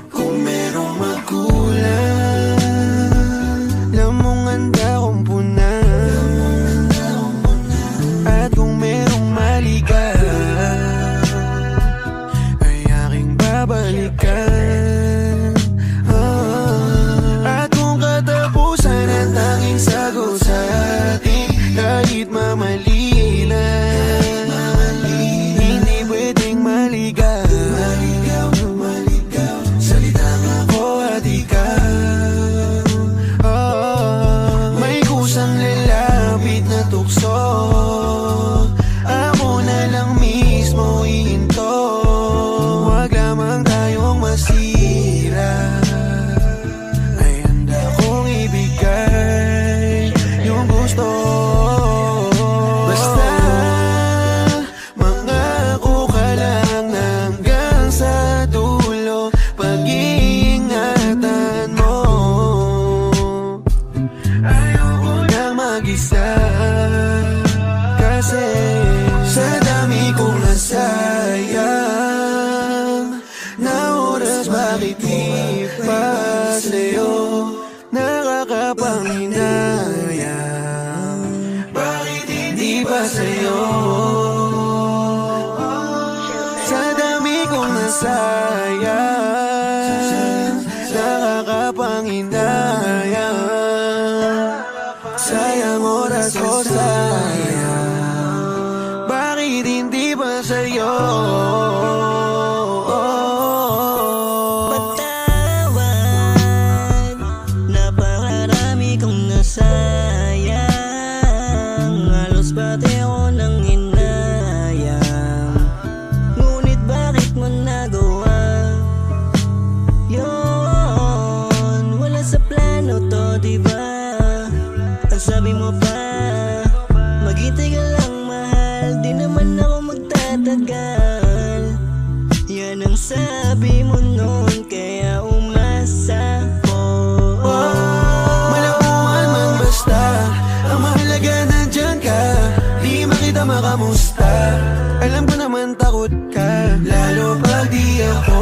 Kung merong magulang, lamong handa kong punan. At kung merong maligaw, ay aking babalikan. At kung katapusan ang tanging sagot sa atin, kahit mamali na, hindi pwedeng maligaw. Salitang ako at ikaw, may kusang lalapit na tukso, ako na lang mismo ihinto. Huwag lamang tayong masira, ay handa kong ibigay yung gusto. Basta mangako ka lang na hanggang sa dulo pag-iingatan mo. Ayoko nang mag-isa, kasi sa dami kong nasayang na oras, bakit di pa sa'yo nakakapanghinayang? Bakit hindi pa sa'yo? Sa dami kong nasayang, nakakapanghinayang. Sayang oras ko, sayang, bakit hindi ba sa'yo? Patawad, napakarami kong nasayang, halos pati ako nang hinayang. Ngunit bakit mo nagawa yun? Wala sa plano to, diba? Ang sabi mo pa, maghintay ka lang mahal, di naman ako magtatagal. Yan ang sabi mo noon, kaya umasa ko. Malakuan man basta, ang mahalaga nandyan ka. Di makita makamusta, alam ko naman takot ka, lalo pag di ako